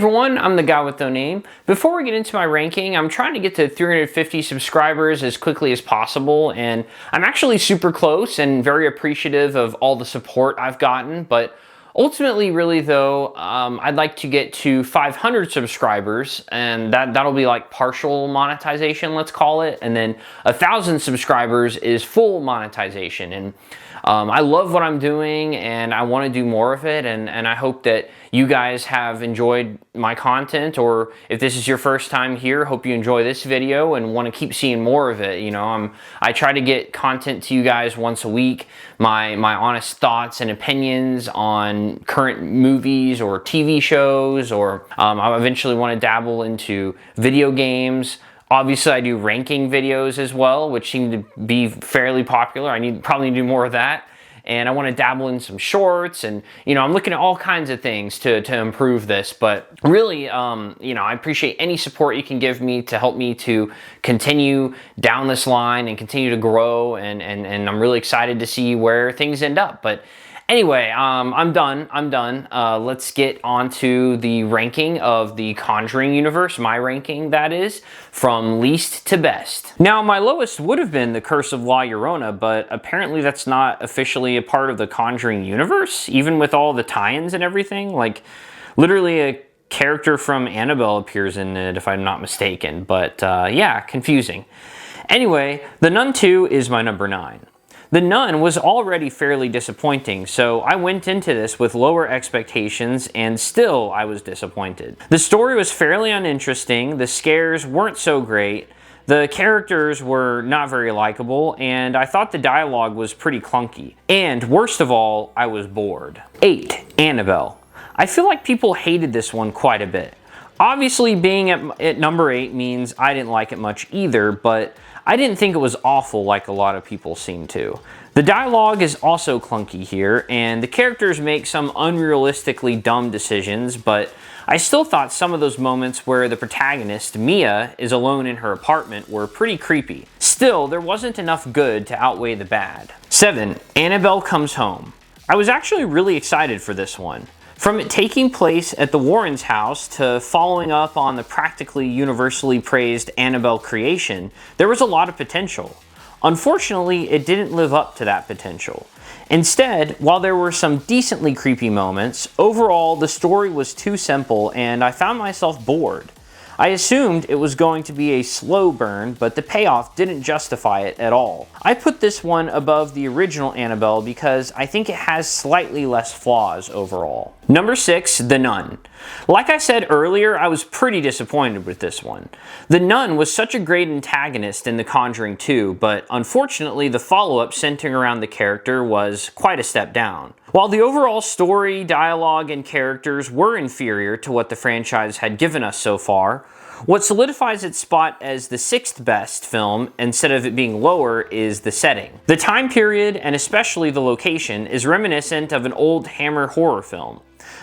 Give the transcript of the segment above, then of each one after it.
everyone, I'm the guy with no name. Before we get into my ranking, I'm trying to get to 350 subscribers as quickly as possible, and I'm actually super close and very appreciative of all the support I've gotten, but ultimately, really though, I'd like to get to 500 subscribers, and that'll be like partial monetization, let's call it, and then 1,000 subscribers is full monetization. And I love what I'm doing, and I want to do more of it, and I hope that you guys have enjoyed my content, or if this is your first time here, hope you enjoy this video and want to keep seeing more of it. You know, I try to get content to you guys once a week, my honest thoughts and opinions on current movies or TV shows, or I eventually want to dabble into video games. Obviously, I do ranking videos as well, which seem to be fairly popular. I probably need to do more of that. And I want to dabble in some shorts, and, you know, I'm looking at all kinds of things to improve this. But really, you know, I appreciate any support you can give me to help me to continue down this line and continue to grow. And I'm really excited to see where things end up. But anyway, I'm done. Let's get on to the ranking of the Conjuring universe, my ranking, that is, from least to best. Now, my lowest would have been The Curse of La Llorona, but apparently that's not officially a part of the Conjuring universe, even with all the tie-ins and everything. Like, literally a character from Annabelle appears in it, if I'm not mistaken. But, yeah, confusing. Anyway, The Nun 2 is my number 9. The Nun was already fairly disappointing, so I went into this with lower expectations, and still I was disappointed. The story was fairly uninteresting, the scares weren't so great, the characters were not very likable, and I thought the dialogue was pretty clunky. And worst of all, I was bored. 8. Annabelle. I feel like people hated this one quite a bit. Obviously, being at number 8 means I didn't like it much either, but I didn't think it was awful like a lot of people seem to. The dialogue is also clunky here, and the characters make some unrealistically dumb decisions, but I still thought some of those moments where the protagonist, Mia, is alone in her apartment were pretty creepy. Still, there wasn't enough good to outweigh the bad. 7. Annabelle Comes Home. I was actually really excited for this one. From it taking place at the Warrens' house to following up on the practically universally praised Annabelle creation, there was a lot of potential. Unfortunately, it didn't live up to that potential. Instead, while there were some decently creepy moments, overall the story was too simple and I found myself bored. I assumed it was going to be a slow burn, but the payoff didn't justify it at all. I put this one above the original Annabelle because I think it has slightly less flaws overall. Number 6, The Nun. Like I said earlier, I was pretty disappointed with this one. The Nun was such a great antagonist in The Conjuring 2, but unfortunately the follow-up centering around the character was quite a step down. While the overall story, dialogue, and characters were inferior to what the franchise had given us so far, what solidifies its spot as the 6th best film, instead of it being lower, is the setting. The time period, and especially the location, is reminiscent of an old Hammer horror film.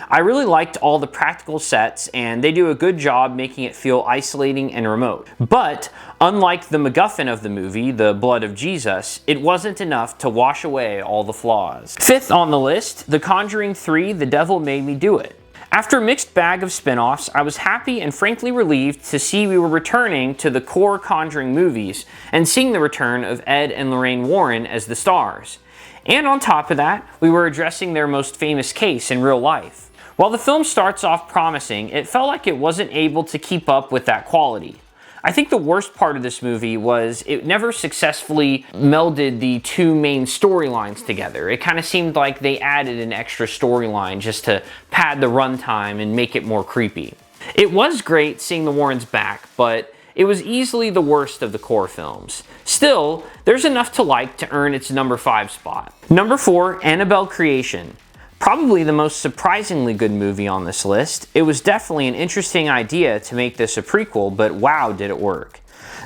I really liked all the practical sets, and they do a good job making it feel isolating and remote. But, unlike the MacGuffin of the movie, the blood of Jesus, it wasn't enough to wash away all the flaws. 5th on the list, The Conjuring 3, The Devil Made Me Do It. After a mixed bag of spin-offs, I was happy and frankly relieved to see we were returning to the core Conjuring movies and seeing the return of Ed and Lorraine Warren as the stars. And on top of that, we were addressing their most famous case in real life. While the film starts off promising, it felt like it wasn't able to keep up with that quality. I think the worst part of this movie was it never successfully melded the two main storylines together. It kind of seemed like they added an extra storyline just to pad the runtime and make it more creepy. It was great seeing the Warrens back, but it was easily the worst of the core films. Still, there's enough to like to earn its number 5 spot. Number 4, Annabelle Creation. Probably the most surprisingly good movie on this list. It was definitely an interesting idea to make this a prequel, but wow, did it work.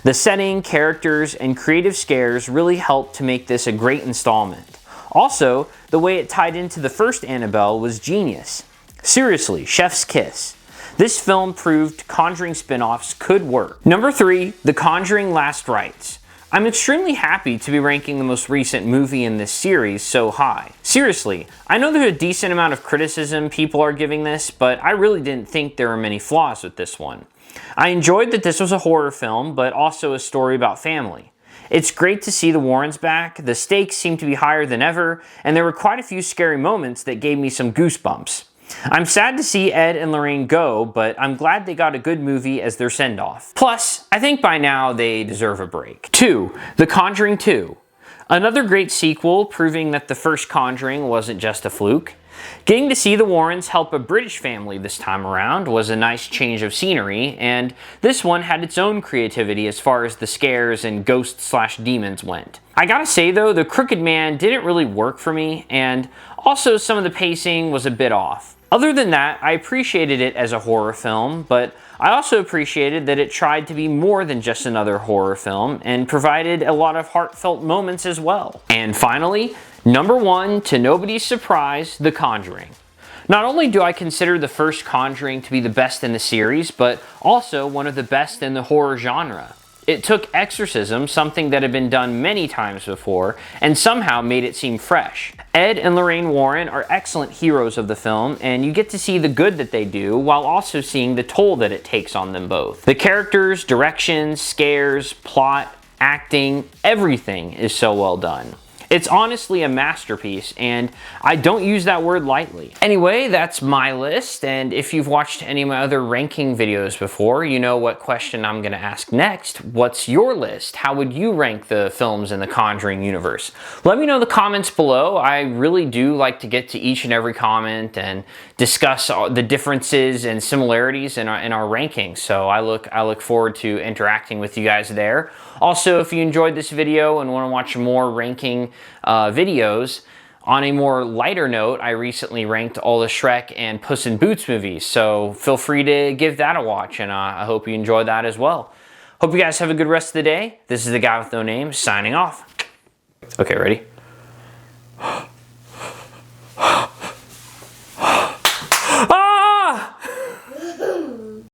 The setting, characters, and creative scares really helped to make this a great installment. Also, the way it tied into the first Annabelle was genius. Seriously, chef's kiss. This film proved Conjuring spin-offs could work. Number 3, The Conjuring Last Rites. I'm extremely happy to be ranking the most recent movie in this series so high. Seriously, I know there's a decent amount of criticism people are giving this, but I really didn't think there were many flaws with this one. I enjoyed that this was a horror film, but also a story about family. It's great to see the Warrens back, the stakes seem to be higher than ever, and there were quite a few scary moments that gave me some goosebumps. I'm sad to see Ed and Lorraine go, but I'm glad they got a good movie as their send-off. Plus, I think by now they deserve a break. 2. The Conjuring 2. Another great sequel, proving that the first Conjuring wasn't just a fluke. Getting to see the Warrens help a British family this time around was a nice change of scenery, and this one had its own creativity as far as the scares and ghosts/demons went. I gotta say though, the Crooked Man didn't really work for me, and also some of the pacing was a bit off. Other than that, I appreciated it as a horror film, but I also appreciated that it tried to be more than just another horror film and provided a lot of heartfelt moments as well. And finally, number 1, to nobody's surprise, The Conjuring. Not only do I consider the first Conjuring to be the best in the series, but also one of the best in the horror genre. It took exorcism, something that had been done many times before, and somehow made it seem fresh. Ed and Lorraine Warren are excellent heroes of the film, and you get to see the good that they do while also seeing the toll that it takes on them both. The characters, directions, scares, plot, acting, everything is so well done. It's honestly a masterpiece, and I don't use that word lightly. Anyway, that's my list, and if you've watched any of my other ranking videos before, you know what question I'm gonna ask next. What's your list? How would you rank the films in the Conjuring universe? Let me know in the comments below. I really do like to get to each and every comment and discuss the differences and similarities in our rankings, so I look forward to interacting with you guys there. Also, if you enjoyed this video and want to watch more ranking videos, on a more lighter note, I recently ranked all the Shrek and Puss in Boots movies, so feel free to give that a watch, and I hope you enjoy that as well. Hope you guys have a good rest of the day. This is the guy with no name signing off. Okay, ready?